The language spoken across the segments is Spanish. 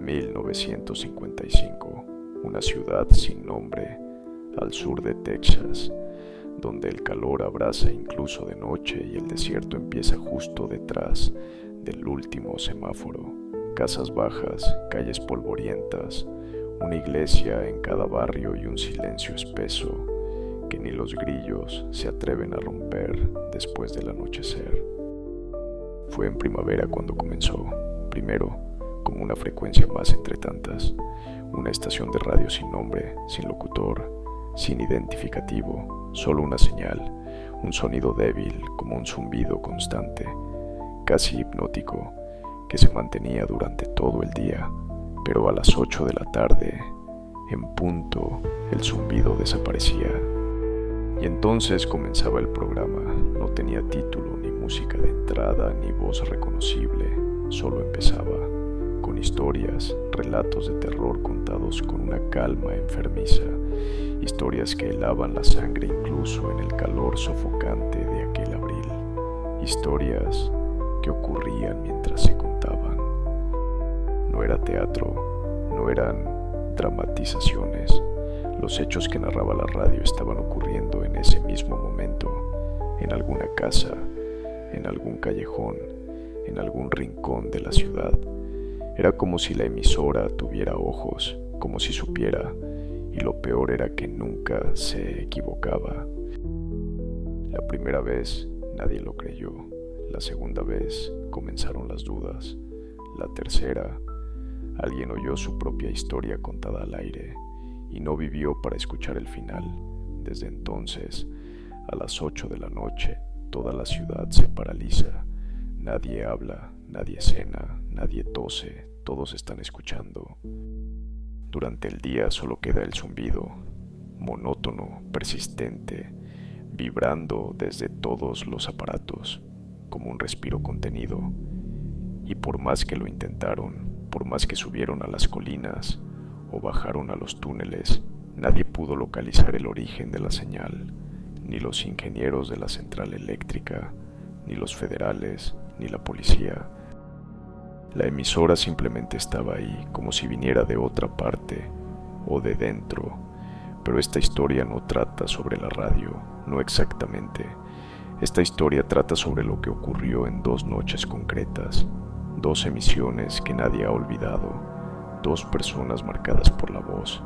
1955, una ciudad sin nombre, al sur de Texas, donde el calor abraza incluso de noche y el desierto empieza justo detrás del último semáforo. Casas bajas, calles polvorientas, una iglesia en cada barrio y un silencio espeso que ni los grillos se atreven a romper después del anochecer. Fue en primavera cuando comenzó, primero como una frecuencia más entre tantas, una estación de radio sin nombre, sin locutor, sin identificativo, solo una señal, un sonido débil como un zumbido constante, casi hipnótico, que se mantenía durante todo el día, pero a las 8 de la tarde, en punto, el zumbido desaparecía. Y entonces comenzaba el programa. No tenía título, ni música de entrada, ni voz reconocible, solo empezaba, con historias, relatos de terror contados con una calma enfermiza, historias que helaban la sangre incluso en el calor sofocante de aquel abril, historias que ocurrían mientras se contaban. No era teatro, no eran dramatizaciones. Los hechos que narraba la radio estaban ocurriendo en ese mismo momento, en alguna casa, en algún callejón, en algún rincón de la ciudad. Era como si la emisora tuviera ojos, como si supiera, y lo peor era que nunca se equivocaba. La primera vez nadie lo creyó, la segunda vez comenzaron las dudas, la tercera, alguien oyó su propia historia contada al aire y no vivió para escuchar el final. Desde entonces, a las 8 de la noche, toda la ciudad se paraliza. Nadie habla, nadie cena, nadie tose, todos están escuchando. Durante el día solo queda el zumbido, monótono, persistente, vibrando desde todos los aparatos, como un respiro contenido. Y por más que lo intentaron, por más que subieron a las colinas o bajaron a los túneles, nadie pudo localizar el origen de la señal, ni los ingenieros de la central eléctrica, ni los federales, ni la policía. La emisora simplemente estaba ahí, como si viniera de otra parte o de dentro, pero esta historia no trata sobre la radio, no exactamente. Esta historia trata sobre lo que ocurrió en 2 noches concretas, 2 emisiones que nadie ha olvidado, 2 personas marcadas por la voz,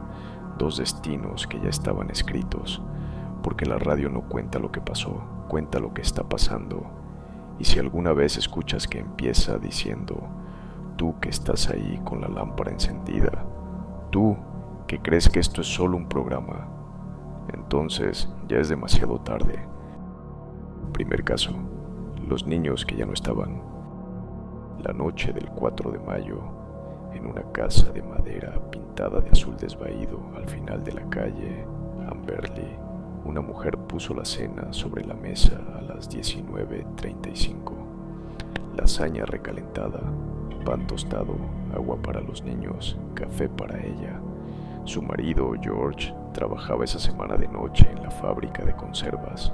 2 destinos que ya estaban escritos, porque la radio no cuenta lo que pasó, cuenta lo que está pasando. Y si alguna vez escuchas que empieza diciendo, tú que estás ahí con la lámpara encendida, tú que crees que esto es solo un programa, entonces ya es demasiado tarde. Primer caso, los niños que ya no estaban. La noche del 4 de mayo, en una casa de madera pintada de azul desvaído al final de la calle Amberley, una mujer puso la cena sobre la mesa a las 19:35. Lasaña recalentada, pan tostado, agua para los niños, café para ella. Su marido, George, trabajaba esa semana de noche en la fábrica de conservas.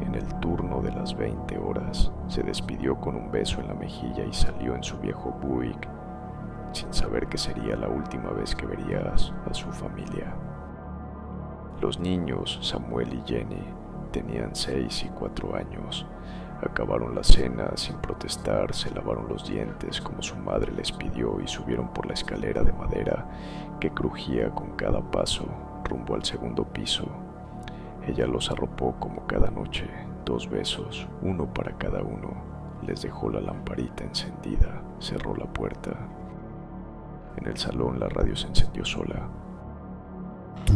En el turno de las 20 horas, se despidió con un beso en la mejilla y salió en su viejo Buick, sin saber que sería la última vez que vería a su familia. Los niños, Samuel y Jenny, tenían 6 y 4 años. Acabaron la cena sin protestar, se lavaron los dientes como su madre les pidió y subieron por la escalera de madera que crujía con cada paso rumbo al segundo piso. Ella los arropó como cada noche, 2 besos, uno para cada uno. Les dejó la lamparita encendida, cerró la puerta. En el salón la radio se encendió sola. Tú,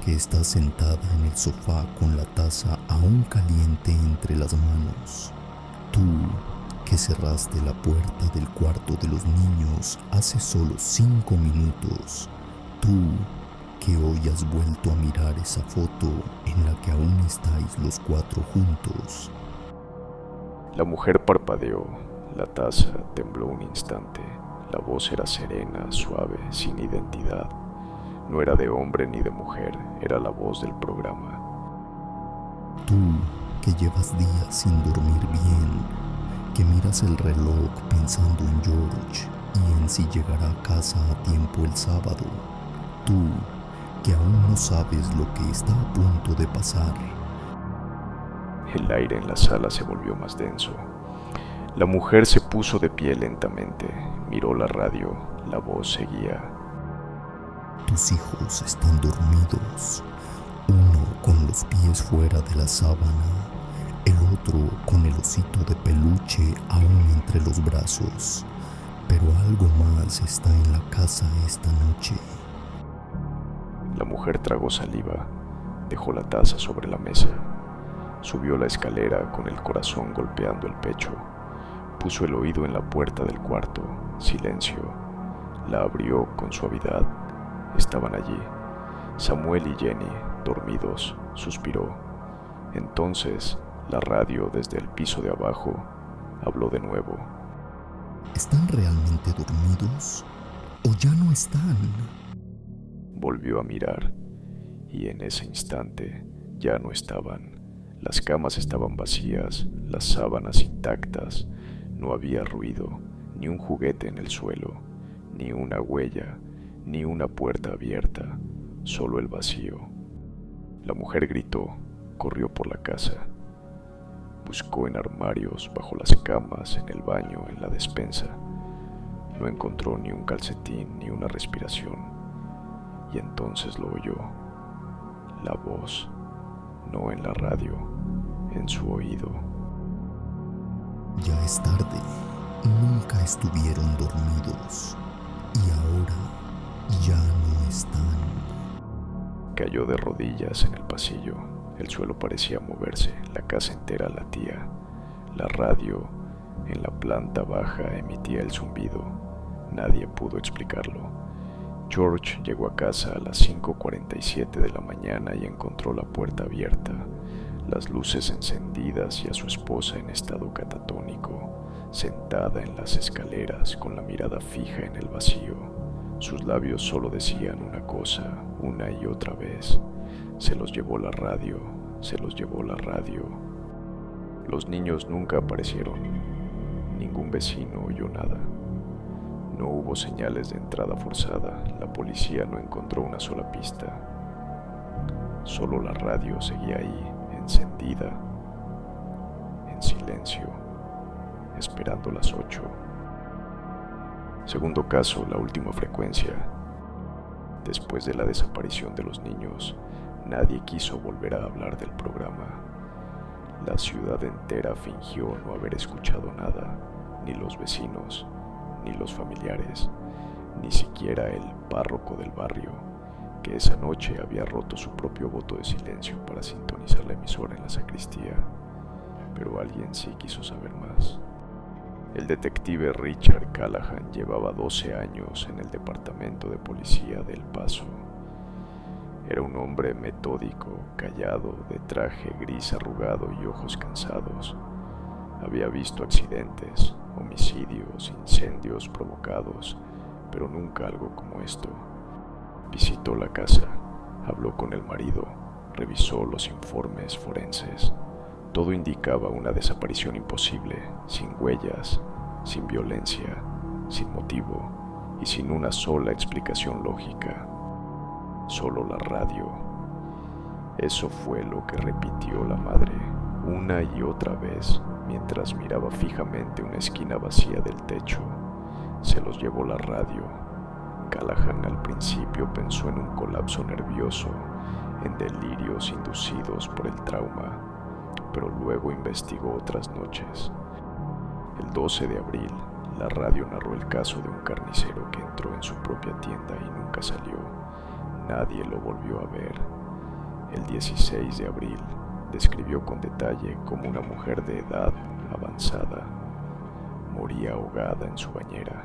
que estás sentada en el sofá con la taza aún caliente entre las manos. Tú, que cerraste la puerta del cuarto de los niños hace solo 5 minutos. Tú, que hoy has vuelto a mirar esa foto en la que aún estáis los 4 juntos. La mujer parpadeó, la taza tembló un instante, la voz era serena, suave, sin identidad. No era de hombre ni de mujer, era la voz del programa. Tú, que llevas días sin dormir bien, que miras el reloj pensando en George y en si llegará a casa a tiempo el sábado. Tú, que aún no sabes lo que está a punto de pasar. El aire en la sala se volvió más denso. La mujer se puso de pie lentamente, miró la radio, la voz seguía. Tus hijos están dormidos, uno con los pies fuera de la sábana, el otro con el osito de peluche aún entre los brazos, pero algo más está en la casa esta noche. La mujer tragó saliva, dejó la taza sobre la mesa, subió la escalera con el corazón golpeando el pecho, puso el oído en la puerta del cuarto, silencio, la abrió con suavidad. Estaban allí, Samuel y Jenny, dormidos, suspiró. Entonces, la radio desde el piso de abajo habló de nuevo. ¿Están realmente dormidos o ya no están? Volvió a mirar y en ese instante ya no estaban. Las camas estaban vacías, las sábanas intactas, no había ruido, ni un juguete en el suelo, ni una huella, ni una puerta abierta, solo el vacío. La mujer gritó, corrió por la casa. Buscó en armarios, bajo las camas, en el baño, en la despensa. No encontró ni un calcetín, ni una respiración. Y entonces lo oyó. La voz, no en la radio, en su oído. Ya es tarde. Nunca estuvieron dormidos. Y ahora ya no están. Cayó de rodillas en el pasillo. El suelo parecía moverse, la casa entera latía. La radio en la planta baja emitía el zumbido. Nadie pudo explicarlo. George llegó a casa a las 5:47 de la mañana y encontró la puerta abierta, las luces encendidas y a su esposa en estado catatónico, sentada en las escaleras con la mirada fija en el vacío. Sus labios solo decían una cosa, una y otra vez. Se los llevó la radio, se los llevó la radio. Los niños nunca aparecieron. Ningún vecino oyó nada. No hubo señales de entrada forzada. La policía no encontró una sola pista. Solo la radio seguía ahí, encendida, en silencio, esperando las 8. Segundo caso, la última frecuencia. Después de la desaparición de los niños, nadie quiso volver a hablar del programa. La ciudad entera fingió no haber escuchado nada, ni los vecinos, ni los familiares, ni siquiera el párroco del barrio, que esa noche había roto su propio voto de silencio para sintonizar la emisora en la sacristía. Pero alguien sí quiso saber más. El detective Richard Callahan llevaba 12 años en el departamento de policía de El Paso. Era un hombre metódico, callado, de traje gris arrugado y ojos cansados. Había visto accidentes, homicidios, incendios provocados, pero nunca algo como esto. Visitó la casa, habló con el marido, revisó los informes forenses. Todo indicaba una desaparición imposible, sin huellas, sin violencia, sin motivo y sin una sola explicación lógica. Solo la radio. Eso fue lo que repitió la madre una y otra vez mientras miraba fijamente una esquina vacía del techo. Se los llevó la radio. Callahan al principio pensó en un colapso nervioso, en delirios inducidos por el trauma, pero luego investigó otras noches. El 12 de abril, la radio narró el caso de un carnicero que entró en su propia tienda y nunca salió. Nadie lo volvió a ver. El 16 de abril, describió con detalle cómo una mujer de edad avanzada moría ahogada en su bañera.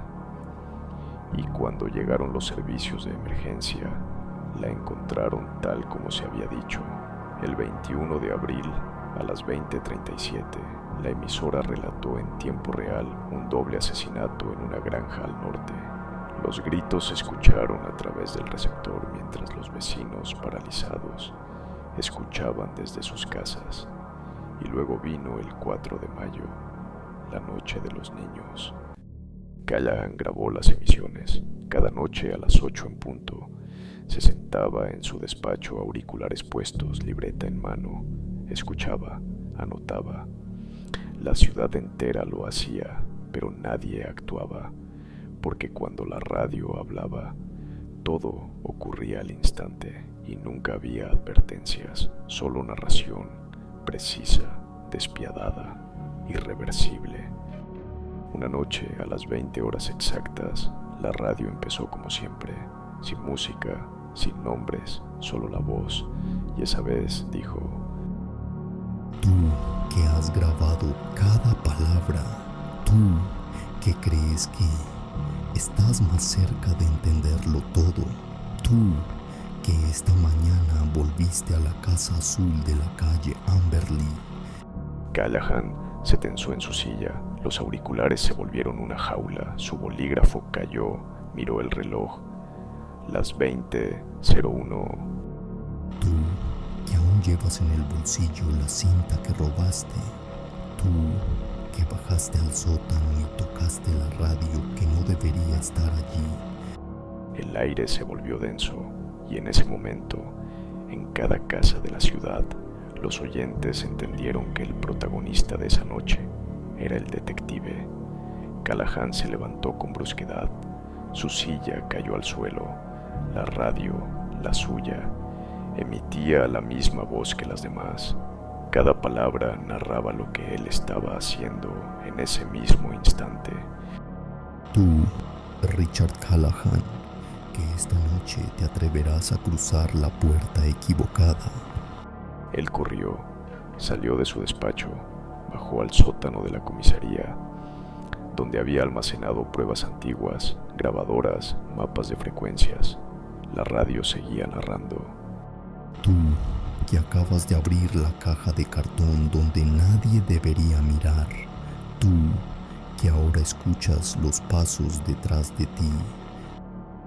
Y cuando llegaron los servicios de emergencia, la encontraron tal como se había dicho. El 21 de abril, a las 20:37, la emisora relató en tiempo real un doble asesinato en una granja al norte. Los gritos se escucharon a través del receptor mientras los vecinos, paralizados, escuchaban desde sus casas. Y luego vino el 4 de mayo, la noche de los niños. Callahan grabó las emisiones. Cada noche a las 8 en punto, se sentaba en su despacho, auriculares puestos, libreta en mano. Escuchaba, anotaba. La ciudad entera lo hacía, pero nadie actuaba, porque cuando la radio hablaba, todo ocurría al instante y nunca había advertencias, solo narración precisa, despiadada, irreversible. Una noche, a las 20 horas exactas, la radio empezó como siempre, sin música, sin nombres, solo la voz, y esa vez dijo: tú que has grabado cada palabra, tú que crees que estás más cerca de entenderlo todo, tú que esta mañana volviste a la casa azul de la calle Amberley. Callahan se tensó en su silla, los auriculares se volvieron una jaula, su bolígrafo cayó, miró el reloj. Las 20:01. Tú que aún llevas en el bolsillo la cinta que robaste, tú que bajaste al sótano y tocaste la radio que no debería estar allí. El aire se volvió denso y en ese momento, en cada casa de la ciudad, los oyentes entendieron que el protagonista de esa noche era el detective. Callahan se levantó con brusquedad, su silla cayó al suelo, la radio, la suya, emitía la misma voz que las demás. Cada palabra narraba lo que él estaba haciendo en ese mismo instante. Tú, Richard Callahan, que esta noche te atreverás a cruzar la puerta equivocada. Él corrió, salió de su despacho, bajó al sótano de la comisaría, donde había almacenado pruebas antiguas, grabadoras, mapas de frecuencias. La radio seguía narrando. Tú, que acabas de abrir la caja de cartón donde nadie debería mirar. Tú, que ahora escuchas los pasos detrás de ti.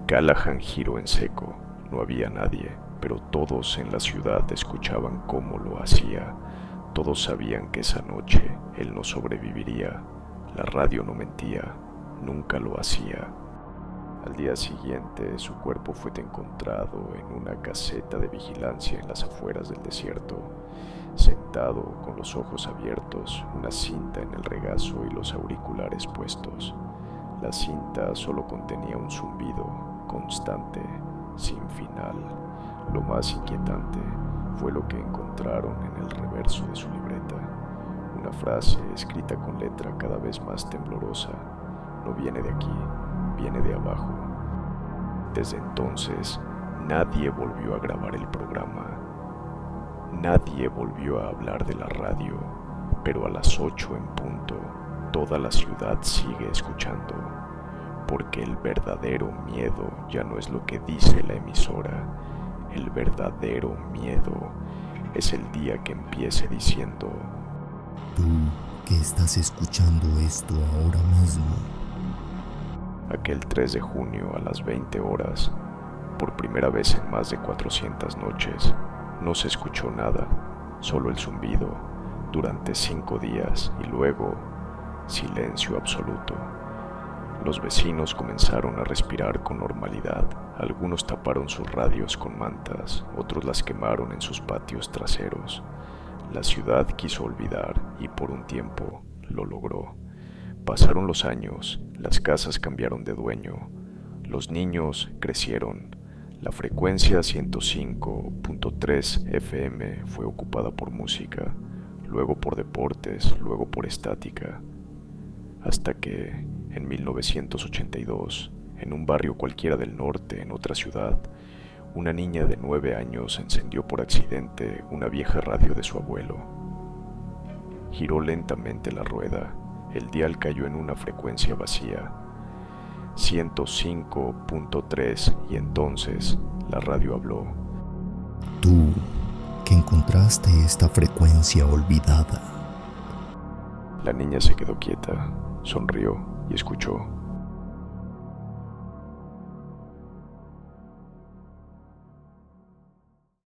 Callahan giró en seco. No había nadie, pero todos en la ciudad escuchaban cómo lo hacía. Todos sabían que esa noche él no sobreviviría. La radio no mentía, nunca lo hacía. Al día siguiente, su cuerpo fue encontrado en una caseta de vigilancia en las afueras del desierto, sentado con los ojos abiertos, una cinta en el regazo y los auriculares puestos. La cinta solo contenía un zumbido constante, sin final. Lo más inquietante fue lo que encontraron en el reverso de su libreta. Una frase escrita con letra cada vez más temblorosa: no viene de aquí, viene de abajo. Desde entonces, nadie volvió a grabar el programa. Nadie volvió a hablar de la radio, pero a las 8 en punto, toda la ciudad sigue escuchando, porque el verdadero miedo ya no es lo que dice la emisora. El verdadero miedo es el día que empiece diciendo: tú que estás escuchando esto ahora mismo. Aquel 3 de junio a las 20 horas, por primera vez en más de 400 noches, no se escuchó nada, solo el zumbido, durante 5 días y luego silencio absoluto. Los vecinos comenzaron a respirar con normalidad. Algunos taparon sus radios con mantas, otros las quemaron en sus patios traseros. La ciudad quiso olvidar y por un tiempo lo logró. Pasaron los años, las casas cambiaron de dueño, los niños crecieron. La frecuencia 105.3 FM fue ocupada por música, luego por deportes, luego por estática, hasta que en 1982, en un barrio cualquiera del norte, en otra ciudad, una niña de 9 años encendió por accidente una vieja radio de su abuelo. Giró lentamente la rueda, el dial cayó en una frecuencia vacía, 105.3, y entonces la radio habló. Tú, que encontraste esta frecuencia olvidada. La niña se quedó quieta, sonrió y escuchó.